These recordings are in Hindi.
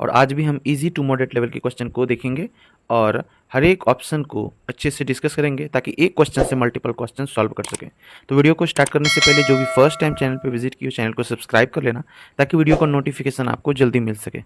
और आज भी हम इजी टू मॉडरेट लेवल के क्वेश्चन को देखेंगे और हर एक ऑप्शन को अच्छे से डिस्कस करेंगे ताकि एक क्वेश्चन से मल्टीपल क्वेश्चन सॉल्व कर सकें। तो वीडियो को स्टार्ट करने से पहले जो भी फर्स्ट टाइम चैनल पे विजिट किए चैनल को सब्सक्राइब कर लेना ताकि वीडियो का नोटिफिकेशन आपको जल्दी मिल सके।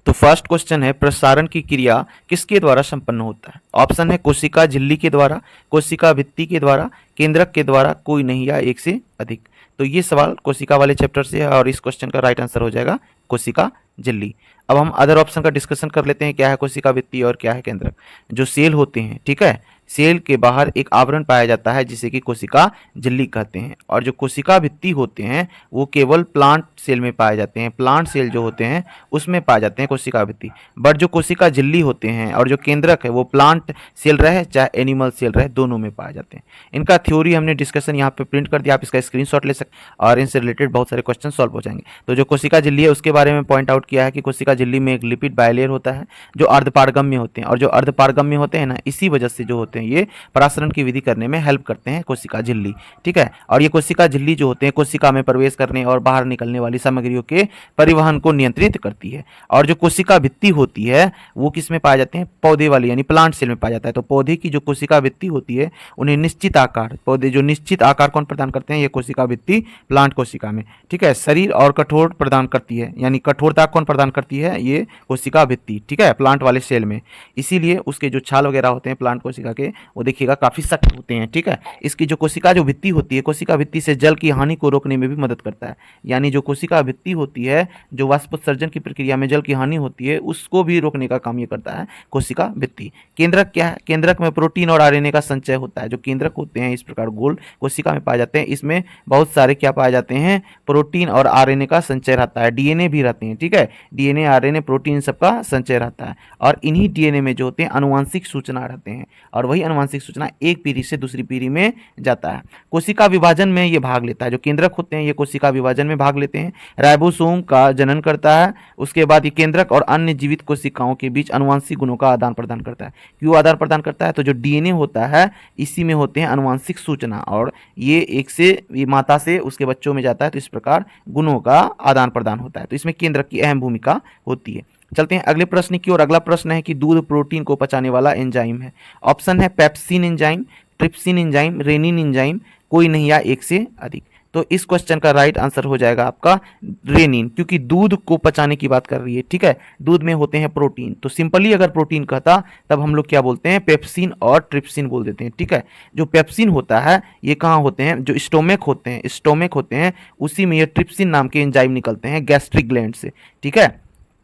तो फर्स्ट क्वेश्चन है, प्रसारण की क्रिया किसके द्वारा संपन्न होता है? ऑप्शन है कोशिका झिल्ली के द्वारा, कोशिका भित्ति के द्वारा, केंद्रक के द्वारा, कोई नहीं या एक से अधिक। तो ये सवाल कोशिका वाले चैप्टर से है और इस क्वेश्चन का राइट आंसर हो जाएगा कोशिका झिल्ली। अब हम अदर ऑप्शन का डिस्कशन कर लेते हैं, क्या है कोशिका भित्ति और क्या है केंद्रक। जो सेल होते हैं, ठीक है, सेल के बाहर एक आवरण पाया जाता है जिसे कि कोशिका झिल्ली कहते हैं, और जो कोशिका भित्ति होते हैं वो केवल प्लांट सेल में पाए जाते हैं। प्लांट सेल जो होते हैं उसमें पाए जाते हैं कोशिका भित्ति। बट जो कोशिका झिल्ली होते हैं और जो केंद्रक है वो प्लांट सेल रहे चाहे एनिमल सेल रहे, दोनों में पाए जाते हैं। इनका थ्योरी हमने डिस्कशन यहाँ पे प्रिंट कर दिया, आप इसका स्क्रीनशॉट ले सकते और इनसे रिलेटेड बहुत सारे क्वेश्चन सॉल्व हो जाएंगे। तो जो कोशिका झिल्ली है उसके बारे में पॉइंट आउट किया है कि कोशिका झिल्ली में एक लिपिड बाइलेयर होता है जो अर्धपारगम्य होते हैं, और जो अर्धपारगम्य होते हैं ना, इसी वजह से जो होते हैं ये परासरण की विधि करने में हेल्प करते हैं कोशिका झिल्ली, ठीक है। और ये कोशिका झिल्ली जो होते हैं कोशिका में प्रवेश करने और बाहर निकलने वाली सामग्रियों के परिवहन को नियंत्रित करती है। और जो कोशिका भित्ति होती है वो किस में पाए जाते हैं? पौधे वाली यानी प्लांट सेल में पाया जाता है। तो पौधे की जो कोशिका भित्ति होती है उन्हें निश्चित आकार, पौधे जो निश्चित आकार कौन प्रदान करते हैं? ये कोशिका भित्ति प्लांट कोशिका में, ठीक है। शरीर और कठोर प्रदान करती है, यानी कठोरता कौन प्रदान करती है? ये कोशिका भित्ति, ठीक है, प्लांट वाले सेल में। इसीलिए उसके जो छाल वगैरह होते हैं प्लांट कोशिका के, वो देखिएगा काफी सख्त होते हैं, ठीक है। इसकी जो कोशिका जो भित्ति होती है, कोशिका भित्ति से जल की हानि को रोकने में भी मदद करता है। यानी जो कोशिका भित्ति होती है, जो वाष्पोत्सर्जन की प्रक्रिया में जल की हानि होती है उसको भी रोकने का काम ये करता है कोशिका भित्ति। केंद्रक क्या है? केंद्रक में प्रोटीन और आरएनए का संचय होता है। जो केंद्रक होते हैं इस प्रकार गोल कोशिका में पाए जाते हैं, इसमें बहुत सारे क्या पाए जाते हैं? प्रोटीन और आरएनए का संचय रहता है, डीएनए भी रहते हैं, ठीक है। डीएनए, आरएनए, प्रोटीन सबका संचय रहता है, और इन्हीं डीएनए में जो होते हैं आनुवंशिक सूचना रहते हैं, और वही आनुवंशिक सूचना एक पीढ़ी से दूसरी पीढ़ी में जाता है। कोशिका विभाजन में ये भाग लेता है। जो केंद्रक होते हैं ये कोशिका विभाजन में भाग लेते हैं, राइबोसोम का जनन करता है। उसके बाद ये केंद्रक और अन्य जीवित कोशिकाओं के बीच आनुवंशिक गुणों का आदान प्रदान करता है। क्यों आदान प्रदान करता है? तो जो डीएनए होता है इसी में होते हैं आनुवंशिक सूचना, और ये एक से ये माता से उसके बच्चों में जाता है, तो इस प्रकार गुणों का आदान प्रदान होता है। तो इसमें केंद्रक की अहम भूमिका होती है। चलते हैं अगले प्रश्न की ओर। अगला प्रश्न है कि दूध प्रोटीन को पचाने वाला एंजाइम है। ऑप्शन है pepsin enzyme, trypsin enzyme, rennin enzyme, कोई नहीं या एक से अधिक। तो इस क्वेश्चन का राइट आंसर हो जाएगा आपका रेनिन, क्योंकि दूध को पचाने की बात कर रही है, ठीक है। दूध में होते हैं प्रोटीन, तो सिंपली अगर प्रोटीन कहता तब हम लोग क्या बोलते हैं? पेप्सिन और ट्रिप्सिन बोल देते हैं, ठीक है। जो पेप्सिन होता है ये कहाँ होते हैं? जो स्टोमक होते हैं उसी में ये ट्रिप्सिन नाम के एंजाइम निकलते हैं गैस्ट्रिक ग्लैंड से, ठीक है।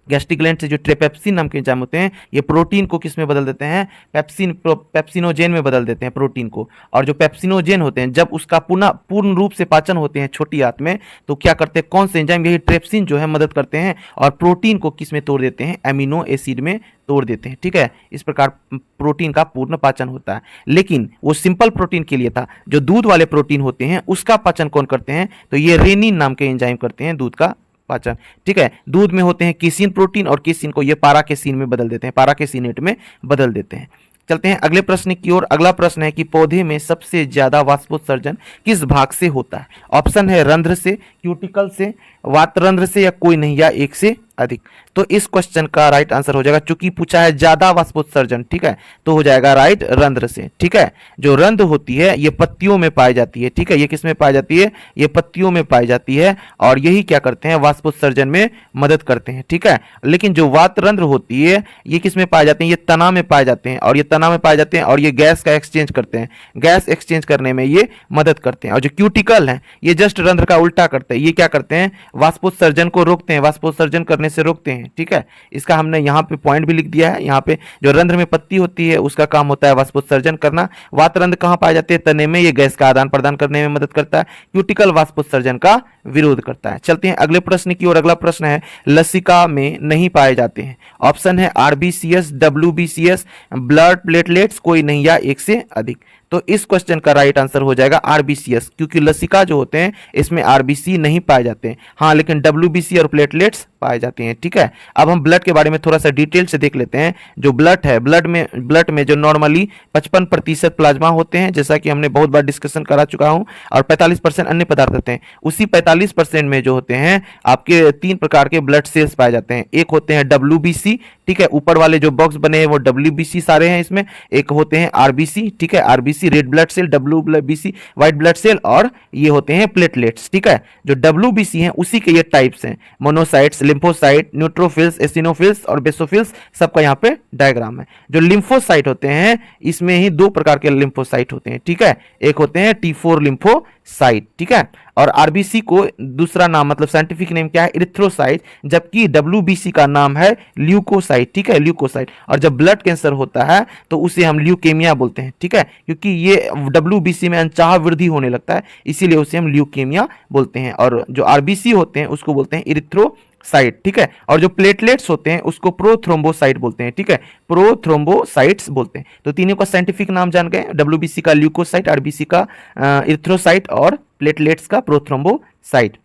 गैस्ट्रिक ग्लैंड से जो ट्रिपेप्सिन नाम के एंजाइम होते हैं ये प्रोटीन को किस में बदल देते हैं? पेप्सिनोजेन में बदल देते हैं प्रोटीन को। और जो पेप्सिनोजेन होते हैं जब उसका पूर्ण रूप से पाचन होते हैं छोटी आंत में, तो क्या करते हैं? कौन से एंजाइम? यही ट्रिप्सिन जो है मदद करते हैं और प्रोटीन को किस में तोड़ देते हैं? एमिनो एसिड में तोड़ देते हैं, ठीक है। इस प्रकार प्रोटीन का पूर्ण पाचन होता है। लेकिन वो सिंपल प्रोटीन के लिए था, जो दूध वाले प्रोटीन होते हैं उसका पाचन कौन करते हैं? तो ये रेनिन नाम के एंजाइम करते हैं दूध का पाचन, ठीक है। दूध में होते हैं केसिन प्रोटीन, और केसिन को ये पाराकेसिन में बदल देते हैं, पाराकेसिनेट में बदल देते हैं। चलते हैं अगले प्रश्न की ओर। अगला प्रश्न है कि पौधे में सबसे ज्यादा वाष्पोत्सर्जन किस भाग से होता है? ऑप्शन है रंध्र से, क्यूटिकल से, वातरंध्र से, या कोई नहीं या एक से अधिक। तो इस क्वेश्चन का राइट आंसर हो जाएगा, चूंकि पूछा है ज्यादा वाष्पोत्सर्जन, ठीक है, तो हो जाएगा राइट रंध्र से, ठीक है। जो रंध्र होती है ये पत्तियों में पाई जाती है, ठीक है। ये किस में पाई जाती है? ये पत्तियों में पाई जाती है, और यही क्या करते हैं? वाष्पोत्सर्जन में मदद करते हैं, ठीक है। लेकिन जो वातरंध्र होती है ये किस में पाए जाते हैं? ये तना में पाए जाते हैं, और ये तना में पाए जाते हैं और ये गैस का एक्सचेंज करते हैं, गैस एक्सचेंज करने में ये मदद करते हैं। और जो क्यूटिकल है ये जस्ट रंध्र का उल्टा करते हैं, ये क्या करते हैं? वाष्पोत्सर्जन को रोकते हैं, वाष्पोत्सर्जन करने से रोकते हैं, ठीक है। इसका हमने यहाँ पे पॉइंट भी लिख दिया है। यहाँ पे जो रंध्र में पत्ती होती है उसका काम होता है वाष्पोत्सर्जन करना। वातरंध्र कहाँ पाए जाते हैं? तने में, ये गैस का आदान प्रदान करने में मदद करता है। क्यूटिकल वाष्पोत्सर्जन का विरोध करता है। चलते हैं अगले प्रश्न की ओर। अगला प्रश्न है लसिका में नहीं पाए जाते हैं। ऑप्शन है आरबीसीएस, डब्ल्यूबीसीएस, ब्लड प्लेटलेट्स, कोई नहीं या एक से अधिक। तो इस क्वेश्चन का राइट आंसर हो जाएगा आरबीसीएस, क्योंकि लसिका जो होते हैं इसमें आरबीसी नहीं पाए जाते हैं, हाँ लेकिन डब्ल्यूबीसी और प्लेटलेट्स पाए जाते हैं। ठीक है, अब हम ब्लड के बारे में थोड़ा सा डिटेल से देख लेते हैं। जो ब्लड है, ब्लड में जो नॉर्मली 55% प्लाज्मा होते हैं, जैसा कि हमने बहुत बार डिस्कशन करा चुका हूं, और 45% अन्य पदार्थ होते हैं। उसी 45% में जो होते हैं आपके 3 प्रकार के ब्लड सेल्स पाए जाते हैं। एक होते हैं डब्ल्यूबीसी, ठीक है, ऊपर वाले जो बॉक्स बने हैं वो डब्ल्यूबीसी सारे हैं इसमें। एक होते हैं आरबीसी, ठीक है, RBC red blood cell, WBC white blood cell, और ये होते हैं प्लेटलेट्स। ठीक है, जो डब्ल्यूबीसी हैं उसी के ये टाइप्स हैं, मोनोसाइट्स, लिम्फोसाइट, न्यूट्रोफिल्स, एसिनोफिल्स और बेसोफिल्स, सबका यहाँ पे डायग्राम है। जो लिम्फोसाइट होते हैं इसमें ही 2 प्रकार के लिम्फोसाइट होते हैं। ठीक है, एक होते हैं T4 लिम्फोसाइट, ठीक है, और आरबीसी को दूसरा नाम मतलब साइंटिफिक नेम क्या है, इरिथ्रोसाइट, जबकि डब्ल्यूबीसी का नाम है ल्यूकोसाइट। ठीक है, ल्यूकोसाइट। और जब ब्लड कैंसर होता है तो उसे हम ल्यूकेमिया बोलते हैं। ठीक है, क्योंकि ये डब्ल्यूबीसी में अनचाहा वृद्धि होने लगता है, इसीलिए उसे हम ल्यूकेमिया बोलते हैं। और जो आरबीसी होते हैं उसको बोलते हैं इरिथ्रोसाइट। ठीक है, और जो प्लेटलेट्स होते हैं उसको प्रोथ्रोम्बोसाइट बोलते हैं। ठीक है, प्रोथ्रोम्बोसाइट्स बोलते हैं। तो तीनों का साइंटिफिक नाम जान गए, डब्ल्यूबीसी का ल्यूकोसाइट, आरबीसी का इरिथ्रोसाइट और प्लेटलेट्स का प्रोथ्रोम्बोसाइट।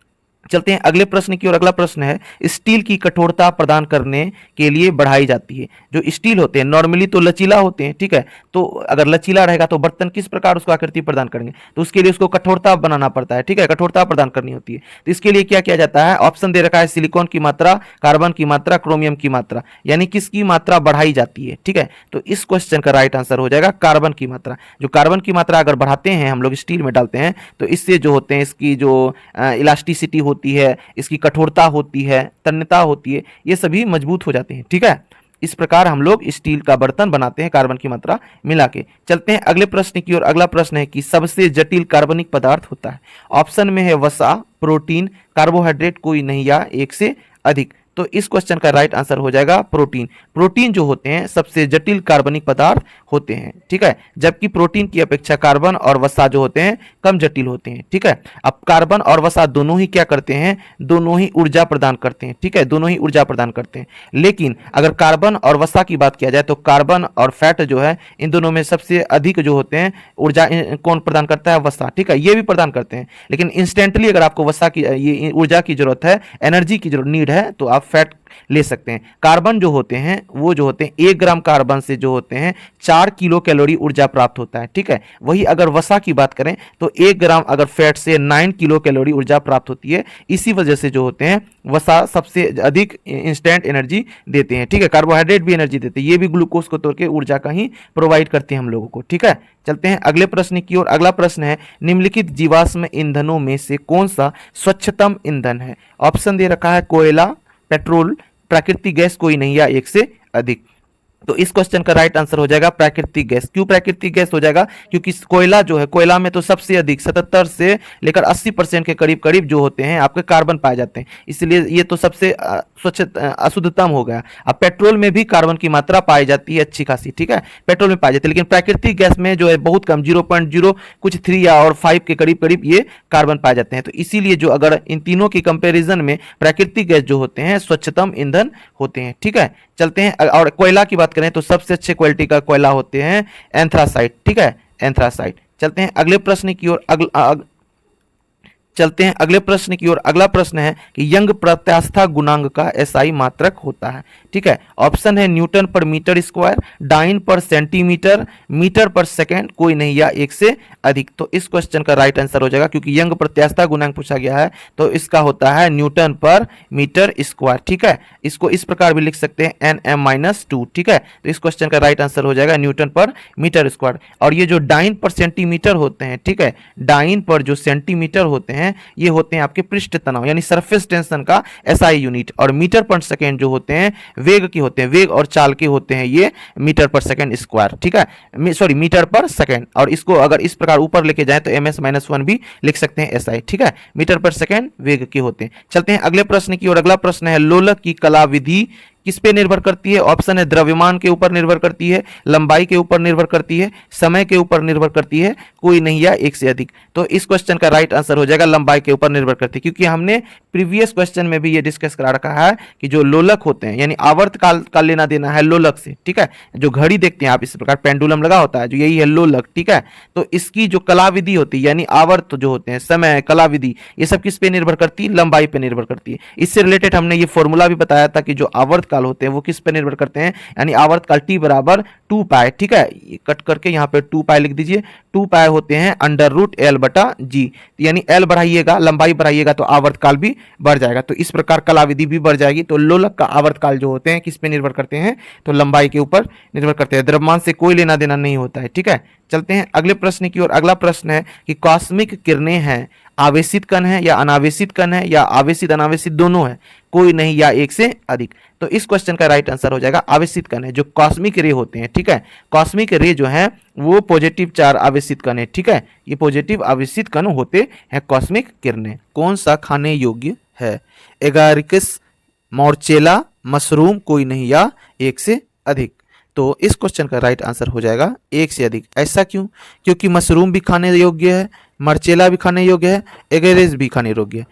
चलते हैं अगले प्रश्न की ओर। अगला प्रश्न है, स्टील की कठोरता प्रदान करने के लिए बढ़ाई जाती है। जो स्टील होते हैं नॉर्मली तो लचीला होते हैं, ठीक है, तो अगर लचीला रहेगा तो बर्तन किस प्रकार उसको आकृति प्रदान करेंगे, तो उसके लिए उसको कठोरता बनाना पड़ता है। ठीक है, कठोरता प्रदान करनी होती है। तो इसके लिए क्या किया जाता है, ऑप्शन दे रखा है, सिलिकॉन की मात्रा, कार्बन की मात्रा, क्रोमियम की मात्रा, यानी किसकी मात्रा बढ़ाई जाती है। ठीक है, तो इस क्वेश्चन का राइट आंसर हो जाएगा कार्बन की मात्रा। जो कार्बन की मात्रा अगर बढ़ाते हैं हम लोग, स्टील में डालते हैं, तो इससे जो होते हैं इसकी जो इलास्टिसिटी होती है, इसकी कठोरता होती है, तन्यता होती है, ये सभी मजबूत हो जाते हैं। ठीक है, इस प्रकार हम लोग स्टील का बर्तन बनाते हैं कार्बन की मात्रा मिला के। चलते हैं अगले प्रश्न की ओर। अगला प्रश्न है कि सबसे जटिल कार्बनिक पदार्थ होता है। ऑप्शन में है वसा, प्रोटीन, कार्बोहाइड्रेट, कोई नहीं या एक से अधिक। तो इस क्वेश्चन का राइट आंसर हो जाएगा प्रोटीन। प्रोटीन जो होते हैं सबसे जटिल कार्बनिक पदार्थ होते हैं। ठीक है, जबकि प्रोटीन की अपेक्षा कार्बन और वसा जो होते हैं कम जटिल होते हैं। ठीक है, अब कार्बन और वसा दोनों ही क्या करते हैं, दोनों ही ऊर्जा प्रदान करते हैं। ठीक है, दोनों ही ऊर्जा प्रदान करते हैं, लेकिन अगर कार्बन और वसा की बात किया जाए तो कार्बन और फैट जो है इन दोनों में सबसे अधिक जो होते हैं ऊर्जा कौन प्रदान करता है, वसा। ठीक है, ये भी प्रदान करते हैं, लेकिन इंस्टेंटली अगर आपको वसा की ये ऊर्जा की जरूरत है, एनर्जी की जरूरत नीड है, तो आप फैट ले सकते हैं। कार्बन जो होते हैं वो जो होते हैं 1 ग्राम कार्बन से जो होते हैं 4 किलो कैलोरी ऊर्जा प्राप्त होता है। ठीक है, वही अगर वसा की बात करें तो 1 ग्राम अगर फैट से 9 किलो कैलोरी ऊर्जा प्राप्त होती है। इसी वजह से जो होते हैं वसा सबसे अधिक इंस्टेंट एनर्जी देते हैं। ठीक है, कार्बोहाइड्रेट भी एनर्जी देते हैं, ये भी ग्लूकोज को तोड़ के ऊर्जा का ही प्रोवाइड करते हैं हम लोगों को। ठीक है, चलते हैं अगले प्रश्न की ओर। अगला प्रश्न है, निम्नलिखित जीवाश्म ईंधनों में से कौन सा स्वच्छतम ईंधन है। ऑप्शन दे रखा है कोयला, पेट्रोल, प्राकृतिक गैस, कोई नहीं या एक से अधिक। तो इस क्वेश्चन का राइट आंसर हो जाएगा प्राकृतिक गैस। क्यों प्राकृतिक गैस हो जाएगा, क्योंकि कोयला जो है, कोयला में तो सबसे अधिक 77 से लेकर 80% के करीब करीब जो होते हैं आपके कार्बन पाए जाते हैं, इसलिए ये तो सबसे स्वच्छ अशुद्धतम हो गया। अब पेट्रोल में भी कार्बन की मात्रा पाई जाती है अच्छी खासी। ठीक है, पेट्रोल में पाई जाती है, लेकिन प्राकृतिक गैस में जो है बहुत कम, 0.0 कुछ 3 या और 5 के करीब करीब ये कार्बन पाए जाते हैं। तो इसीलिए जो अगर इन तीनों के कंपेरिजन में प्राकृतिक गैस जो होते हैं स्वच्छतम ईंधन होते हैं। ठीक है, चलते हैं और कोयला की बात करें तो सबसे अच्छे क्वालिटी का कोयला होते हैं एंथ्रासाइट। ठीक है, एंथ्रासाइट। चलते हैं अगले प्रश्न की ओर। चलते हैं अगले प्रश्न की ओर। अगला प्रश्न है कि यंग प्रत्यास्था गुणांक का एसआई मात्रक होता है। ठीक है, ऑप्शन है न्यूटन पर मीटर स्क्वायर, डाइन पर सेंटीमीटर, मीटर पर सेकंड, कोई नहीं या एक से अधिक। तो इस क्वेश्चन का राइट आंसर हो जाएगा, क्योंकि यंग प्रत्यास्था गुणांक पूछा गया है तो इसका होता है न्यूटन पर मीटर स्क्वायर। ठीक है, इसको इस प्रकार भी लिख सकते हैं Nm-2। ठीक है, तो इस क्वेश्चन का राइट आंसर हो जाएगा न्यूटन पर मीटर स्क्वायर। और ये जो डाइन पर सेंटीमीटर होते हैं, ठीक है, डाइन पर जो सेंटीमीटर होते हैं ये होते हैं आपके पृष्ठ तनाव यानी सरफेस टेंशन का एसआई यूनिट। और मीटर पर सेकंड जो होते हैं वेग के होते हैं, वेग और चाल के होते हैं ये मीटर पर सेकंड स्क्वायर। ठीक है, सॉरी मीटर पर सेकंड। और इसको अगर इस प्रकार ऊपर लेके जाए तो ms-1 भी लिख सकते हैं एसआई। ठीक है, मीटर पर सेकंड वेग के होते हैं। चलते हैं अगले प्रश्न की ओर। अगला प्रश्न है, लोलक की कला विधि किस पे निर्भर करती है? ऑप्शन है द्रव्यमान के ऊपर निर्भर करती है, लंबाई के ऊपर निर्भर करती है, समय के ऊपर निर्भर करती है, कोई नहीं या एक से अधिक। तो इस क्वेश्चन का राइट आंसर हो जाएगा लंबाई के ऊपर निर्भर करती है, क्योंकि हमने प्रीवियस क्वेश्चन में भी ये डिस्कस करा रखा है कि जो लोलक होते हैं यानी आवर्त काल का लेना देना है लोलक से, ठीक है। जो घड़ी देखते हैं आप इस प्रकार पेंडुलम लगा होता है, जो यही है लोलक, ठीक है। तो इसकी जो कलाविधि होती है यानी आवर्त जो होते हैं, समय, कलाविधि, ये सब किस पे निर्भर करती है? लंबाई पे निर्भर करती है। इससे रिलेटेड हमने ये फॉर्मूला भी बताया था कि जो आवर्त काल होते हैं वो किस पे निर्भर करते हैं, यानी आवर्त काल टी बराबर 2 पाई, ठीक है। कट करके यहाँ पे 2 पाई लिख दीजिए। 2 पाई होते हैं √L/G, यानी L बढ़ाइएगा, लंबाई बढ़ाइएगा तो आवर्त काल भी बढ़ जाएगा। तो इस प्रकार कलाविधि भी बढ़ जाएगी। तो लोलक का आवर्त काल जो होते हैं किस पे निर्भर करते हैं? तो लंबाई के ऊपर निर्भर करते हैं, द्रव्यमान से कोई लेना देना नहीं होता है, ठीक है। चलते हैं अगले प्रश्न की ओर। अगला प्रश्न है कि कॉस्मिक किरणें हैं, आवेशित कण है या अनावेशित कण है या आवेशित अनावेशित दोनों है, कोई नहीं या एक से अधिक। तो इस क्वेश्चन का राइट आंसर हो जाएगा आवेशित कण है। जो कॉस्मिक रे होते हैं, ठीक है, कॉस्मिक रे जो है वो पॉजिटिव चार्ज आवेशित कण है, ठीक है। ये पॉजिटिव आवेशित कण होते हैं कॉस्मिक किरणें। कौन सा खाने योग्य है? एगारिकस, मोर्चेला, मशरूम, कोई नहीं या एक से अधिक। तो इस क्वेश्चन का राइट आंसर हो जाएगा एक से अधिक। ऐसा क्यों? क्योंकि मशरूम भी खाने योग्य है, मर्चेला भी खाने योग्य है, एगेरिस भी खाने योग्य है।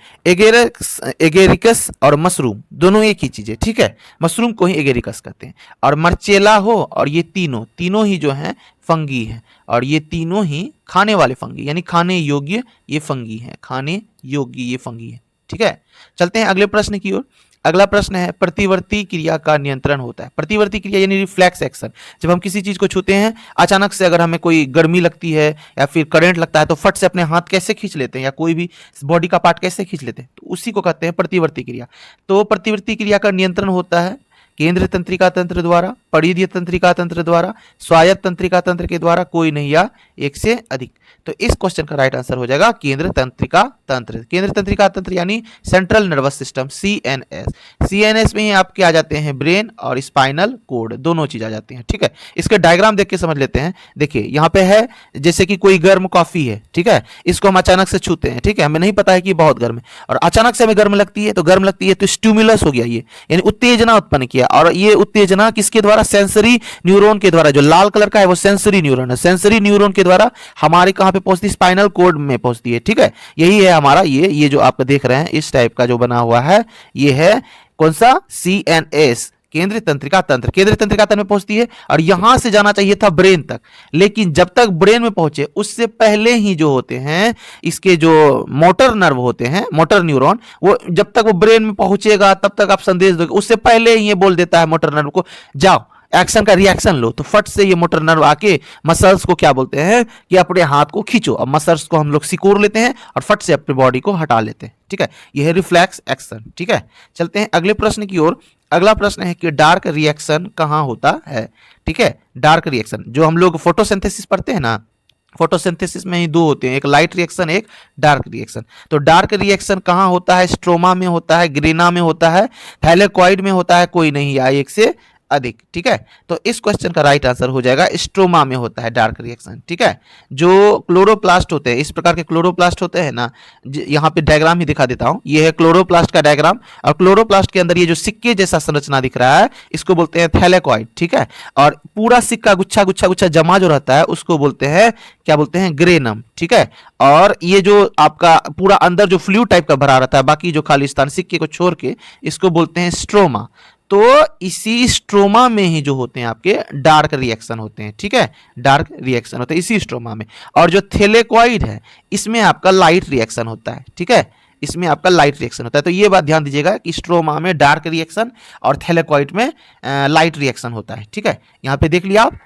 एगेरिकस और मशरूम दोनों एक ही चीज है, ठीक है। मशरूम को ही एगेरिकस कहते हैं। और मर्चेला हो और ये तीनों ही जो है फंगी है, और ये तीनों ही खाने वाले फंगी यानी खाने योग्य ये फंगी है, खाने योग्य ये फंगी है, ठीक है। चलते हैं अगले प्रश्न की ओर। अगला प्रश्न है प्रतिवर्ती क्रिया का नियंत्रण होता है। प्रतिवर्ती क्रिया यानी रिफ्लेक्स एक्शन। जब हम किसी चीज को छूते हैं, अचानक से अगर हमें कोई गर्मी लगती है या फिर करंट लगता है तो फट से अपने हाथ कैसे खींच लेते हैं, या कोई भी बॉडी का पार्ट कैसे खींच लेते हैं, तो उसी को कहते हैं प्रतिवर्ती क्रिया। तो प्रतिवर्ती क्रिया का नियंत्रण होता है केंद्र तंत्रिका तंत्र द्वारा, परिधीय तंत्रिका तंत्र द्वारा, स्वायत्त तंत्रिका तंत्र के द्वारा, कोई नहीं या एक से अधिक। तो इस क्वेश्चन का राइट आंसर हो जाएगा केंद्र तंत्रिका तंत्र। केंद्र तंत्रिका तंत्र यानी central nervous system, CNS। CNS में ही आपके आ जाते हैं ब्रेन और स्पाइनल कोड, दोनों चीज आ जाती हैं, ठीक है। इसके डायग्राम देख के समझ लेते हैं। देखिए यहाँ पे है जैसे कि कोई गर्म कॉफी है, ठीक है, इसको हम अचानक से छूते हैं, ठीक है, हमें नहीं पता है कि बहुत गर्म है, और अचानक से हमें गर्म लगती है, तो गर्म लगती है तो स्टिमुलस हो गया ये, यानी उत्तेजना उत्पन्न किया। और ये उत्तेजना किसके द्वारा? सेंसरी न्यूरॉन के द्वारा। जो लाल कलर का है वो सेंसरी न्यूरॉन है। सेंसरी न्यूरॉन के द्वारा हमारे कहां पे पहुंचती है? स्पाइनल कोड में पहुंचती है, ठीक है। यही है हमारा ये जो आप देख रहे हैं इस टाइप का जो बना हुआ है, ये है कौन सा? CNS, केंद्रीय तंत्रिका तंत्र। केंद्रीय तंत्रिका तंत्र में पहुंचती है और यहां से जाना चाहिए था ब्रेन तक, लेकिन जब तक ब्रेन में पहुंचे उससे पहले ही जो होते हैं इसके जो मोटर नर्व होते हैं, मोटर न्यूरॉन, वो जब तक वो ब्रेन में पहुंचेगा तब तक आप संदेश दोगे, उससे पहले ही ये बोल देता है मोटर नर्व को जाओ एक्शन का रिएक्शन लो। तो फट से ये मोटर नर्व आके मसल्स को क्या बोलते हैं कि अपने हाथ को खींचो, और मसल्स को हम लोग सिकोड़ लेते हैं और फट से अपनी बॉडी को हटा लेते हैं, ठीक है। यह है रिफ्लेक्स एक्शन, ठीक है। चलते हैं अगले प्रश्न की ओर। अगला प्रश्न है कि डार्क रिएक्शन कहां होता है, ठीक है। डार्क रिएक्शन जो हम लोग फोटोसिंथेसिस पढ़ते हैं ना, फोटोसिंथेसिस में ही दो होते हैं, एक लाइट रिएक्शन, एक डार्क रिएक्शन। तो डार्क रिएक्शन कहां होता है? स्ट्रोमा में होता है, ग्रेना में होता है, थैलेकॉइड में होता है, कोई नहीं या एक से अधिक, ठीक है। तो इस क्वेश्चन का राइट आंसर हो जाएगा स्ट्रोमा में होता है डार्क रिएक्शन, ठीक है। जो क्लोरोप्लास्ट होते हैं, इस प्रकार के क्लोरोप्लास्ट होते हैं ना, यहाँ पे डायग्राम ही दिखा देता हूं, ये है क्लोरोप्लास्ट का डायग्राम, और क्लोरोप्लास्ट के अंदर ये जो सिक्के जैसा संरचना दिख रहा है इसको बोलते हैं थैलेकॉइड, ठीक है। और पूरा सिक्का गुच्छा गुच्छा गुच्छा जमा जो रहता है उसको बोलते हैं, क्या बोलते हैं? ग्रेनम, ठीक है। और ये जो आपका पूरा अंदर जो फ्लूइड टाइप का भरा रहता है, बाकी जो खाली स्थान सिक्के को छोड़ के, इसको बोलते हैं स्ट्रोमा। तो इसी स्ट्रोमा में ही जो होते हैं आपके डार्क रिएक्शन होते हैं, ठीक है। डार्क रिएक्शन होता है इसी स्ट्रोमा में। और जो थैलेकॉइड है इसमें आपका लाइट रिएक्शन होता है, ठीक है, इसमें आपका लाइट रिएक्शन होता है। तो ये बात ध्यान दीजिएगा कि स्ट्रोमा में डार्क रिएक्शन और थैलेकॉइड में लाइट रिएक्शन होता है, ठीक है। यहां पे देख लिया आप।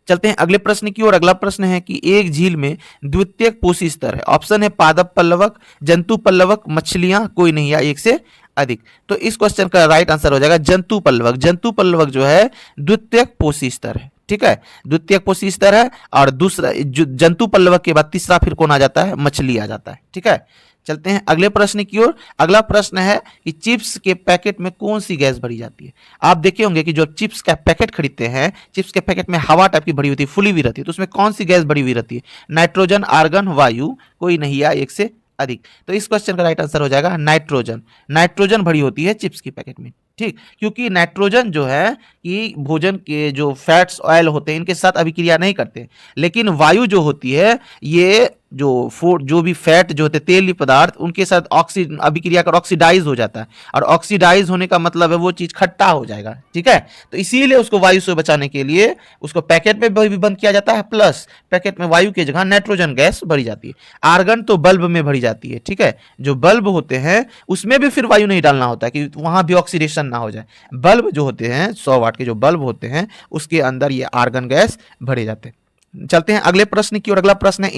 चलते हैं अगले प्रश्न की ओर। अगला प्रश्न है कि एक झील में द्वितीयक पोषी स्तर है। ऑप्शन है पादप पल्लवक, जंतु पल्लवक, मछलियां, कोई नहीं या एक से अधिक। तो इस क्वेश्चन का राइट आंसर हो जाएगा जंतु पल्लवक। जंतु पल्लवक जो है द्वितीयक पोषी स्तर है, ठीक है, द्वितीयक पोषी स्तर है। और दूसरा जंतु पल्लवक के बाद तीसरा फिर कौन आ जाता है? मछली आ जाता है, ठीक है। चलते हैं अगले प्रश्न की ओर। अगला प्रश्न है कि चिप्स के पैकेट में कौन सी गैस भरी जाती है। आप देखे होंगे कि जो चिप्स का पैकेट खरीदते हैं, चिप्स के पैकेट में हवा टाइप की भरी होती है, फुली हुई रहती है, तो उसमें कौन सी गैस भरी हुई रहती है? नाइट्रोजन, आर्गन, वायु, कोई नहीं या एक से अधिक। तो इस क्वेश्चन का राइट आंसर हो जाएगा नाइट्रोजन। नाइट्रोजन भरी होती है चिप्स की पैकेट में, ठीक, क्योंकि नाइट्रोजन जो है कि भोजन के जो फैट्स ऑयल होते हैं इनके साथ अभिक्रिया नहीं करते, लेकिन वायु जो होती है ये जो भी फैट जो होते हैं तेलीय पदार्थ उनके साथ अभिक्रिया कर ऑक्सीडाइज हो जाता है, और ऑक्सीडाइज होने का मतलब है वो चीज खट्टा हो जाएगा। ठीक है, तो इसीलिए उसको वायु से बचाने के लिए उसको पैकेट में भी बंद किया जाता है, प्लस पैकेट में वायु की जगह नाइट्रोजन गैस भरी जाती है। आर्गन तो बल्ब में भरी जाती है। ठीक है, जो बल्ब होते हैं उसमें भी फिर वायु नहीं डालना होता है कि वहां भी ऑक्सीडेशन ना हो जाए। बल्ब जो होते हैं 100 वाट के जो बल्ब होते हैं उसके अंदर ये आर्गन गैस भरे जाते हैं। चलते हैं अगले प्रश्न की ओर। अगला प्रश्न है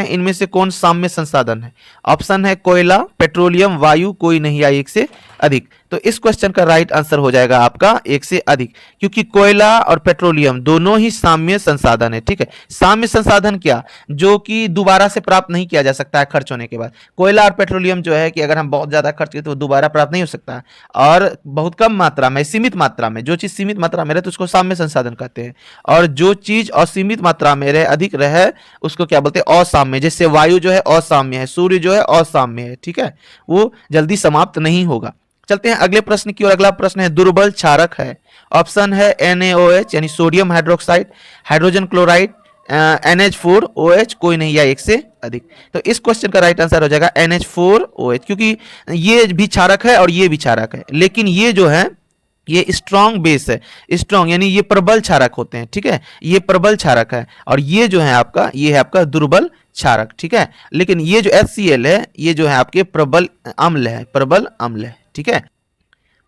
इनमें से कौन साम्य संसाधन है? ऑप्शन है कोयला, पेट्रोलियम, वायु, कोई नहीं या एक से अधिक। तो इस क्वेश्चन का राइट आंसर हो जाएगा आपका एक से अधिक, क्योंकि कोयला और पेट्रोलियम दोनों ही साम्य संसाधन है। ठीक है, साम्य संसाधन क्या? जो कि दोबारा से प्राप्त नहीं किया जा सकता है खर्च होने के बाद। कोयला और पेट्रोलियम जो है कि अगर हम बहुत ज्यादा खर्च करें तो दोबारा प्राप्त नहीं हो सकता है, और बहुत कम मात्रा में, सीमित मात्रा में, जो चीज सीमित मात्रा में रहे तो उसको साम्य संसाधन कहते हैं, और जो चीज असीमित मात्रा में रहे, अधिक रहे, उसको क्या बोलते हैं? असाम्य। जैसे वायु जो है असाम्य है, सूर्य जो है असाम्य है। ठीक है, वो जल्दी समाप्त नहीं होगा। चलते हैं अगले प्रश्न की ओर। अगला प्रश्न है दुर्बल क्षारक है। ऑप्शन है NaOH यानी sodium hydroxide, hydrogen chloride, NH4OH, कोई नहीं या एक से अधिक। तो इस क्वेश्चन का राइट आंसर हो जाएगा NH4OH, क्योंकि ये भी क्षारक है और ये भी क्षारक है, लेकिन ये जो है ये स्ट्रॉन्ग बेस है, स्ट्रॉन्ग यानी ये प्रबल क्षारक होते हैं। ठीक है, ये प्रबल क्षारक है, और ये जो है आपका, ये है आपका दुर्बल क्षारक। ठीक है, लेकिन ये जो HCl है ये जो है आपके प्रबल अम्ल है, प्रबल अम्ल है। ठीक है,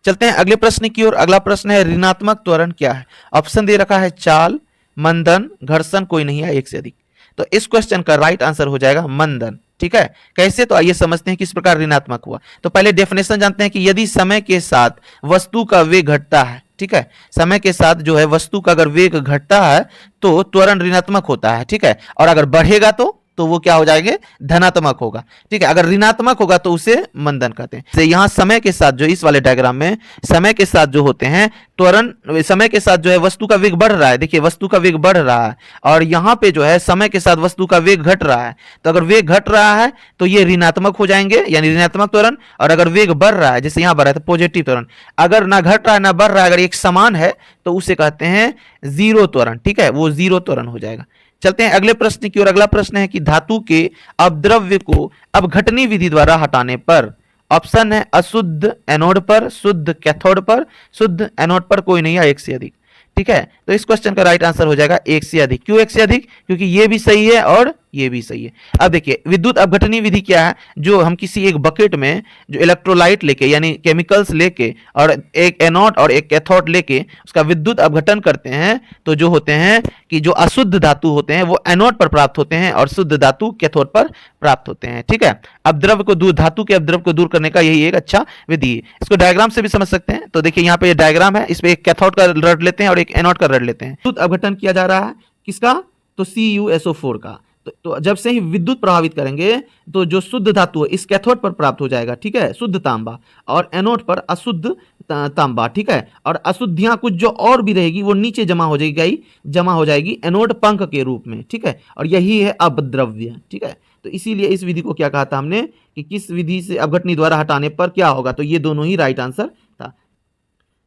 चलते हैं अगले प्रश्न की ओर। अगला प्रश्न है ऋणात्मक त्वरण क्या है? ऑप्शन दे रखा है चाल, मंदन, घर्षण, कोई नहीं है एक से अधिक। तो इस क्वेश्चन का राइट आंसर हो जाएगा मंदन। ठीक है, कैसे? तो आइए समझते हैं किस प्रकार ऋणात्मक हुआ। तो पहले डेफिनेशन जानते हैं कि यदि समय के साथ वस्तु का वेग घटता है, ठीक है, समय के साथ जो है वस्तु का अगर वेग घटता है तो त्वरण ऋणात्मक होता है। ठीक है, और अगर बढ़ेगा तो वो क्या हो जाएंगे? धनात्मक होगा। ठीक है, अगर ऋणात्मक होगा तो उसे मंदन कहते हैं। तो यहाँ समय के साथ, जो इस वाले डायग्राम में समय के साथ जो होते हैं त्वरण, समय के साथ जो है वस्तु का वेग बढ़ रहा है, देखिए वस्तु का वेग बढ़ रहा है, और यहाँ पे जो है समय के साथ वस्तु का वेग घट रहा है। तो अगर वेग घट रहा है तो ये ऋणात्मक हो जाएंगे, यानी ऋणात्मक त्वरण, और अगर वेग बढ़ रहा है जैसे यहाँ बढ़ रहा है तो पॉजिटिव त्वरण। अगर ना घट रहा है ना बढ़ रहा है, अगर एक समान है तो उसे कहते हैं जीरो त्वरण। ठीक है, वो जीरो त्वरण हो जाएगा। चलते हैं अगले प्रश्न की ओर। अगला प्रश्न है कि धातु के अपद्रव्य को अपघटनी विधि द्वारा हटाने पर, ऑप्शन है अशुद्ध एनोड पर, शुद्ध कैथोड पर, शुद्ध एनोड पर, कोई नहीं या एक से अधिक। ठीक है, तो इस क्वेश्चन का राइट आंसर हो जाएगा एक से अधिक। क्यों एक से अधिक? क्योंकि ये भी सही है और ये भी सही है। अब देखिए विद्युत अपघटनी विधि क्या है? जो हम किसी एक बकेट में जो इलेक्ट्रोलाइट लेके यानी केमिकल्स लेके और एक एनोड और एक कैथोड लेके उसका विद्युत अपघटन करते हैं, तो जो होते हैं कि जो अशुद्ध धातु होते हैं वो एनोड पर प्राप्त होते हैं और शुद्ध धातु कैथोड पर प्राप्त होते हैं। ठीक है, अपद्रव्य को दूर, धातु के अपद्रव्य को दूर करने का यही एक अच्छा विधि है। इसको डायग्राम से भी समझ सकते हैं। तो देखिए यहाँ पे डायग्राम है, इस पे एक कैथोड का रड लेते हैं और एक एनोड का रड लेते हैं। विद्युत अपघटन किया जा रहा है किसका? तो CuSO4 का। तो जब से ही विद्युत प्रभावित करेंगे तो जो शुद्ध धातु है इस कैथोड पर प्राप्त हो जाएगा। ठीक है, शुद्ध तांबा, और एनोड पर अशुद्ध तांबा। ठीक है, और अशुद्धियां कुछ जो और भी रहेगी वो नीचे जमा हो जाएगी एनोड पंख के रूप में। ठीक है, और यही है अपद्रव्य। ठीक है, तो इसीलिए इस विधि को क्या कहा था हमने कि किस विधि से अपघटनी द्वारा हटाने पर क्या होगा, तो ये दोनों ही राइट आंसर था।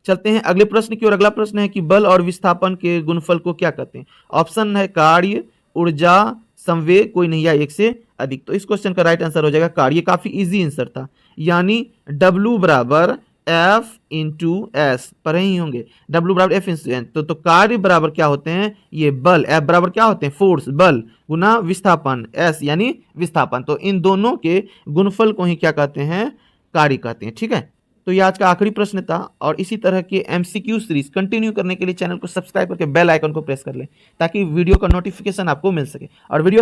चलते हैं अगले प्रश्न की ओर। अगला प्रश्न है कि बल और विस्थापन के गुणनफल को क्या कहते हैं? ऑप्शन है कार्य, ऊर्जा, संवेग, कोई नहीं या एक से अधिक। तो इस क्वेश्चन का राइट आंसर हो जाएगा कार्य। काफी इजी आंसर था, यानी W बराबर F इंटू एस पढ़े ही होंगे, W बराबर F इंटू एन। तो कार्य बराबर क्या होते हैं? ये बल। F बराबर क्या होते हैं? फोर्स, बल, गुना विस्थापन, S यानी विस्थापन। तो इन दोनों के गुणनफल को ही क्या कहते हैं? कार्य कहते हैं। ठीक है, तो ये आज का आखिरी प्रश्न था, और इसी तरह के MCQ सीरीज कंटिन्यू करने के लिए चैनल को सब्सक्राइब करके बेल आइकन को प्रेस कर लें ताकि वीडियो का नोटिफिकेशन आपको मिल सके। और वीडियो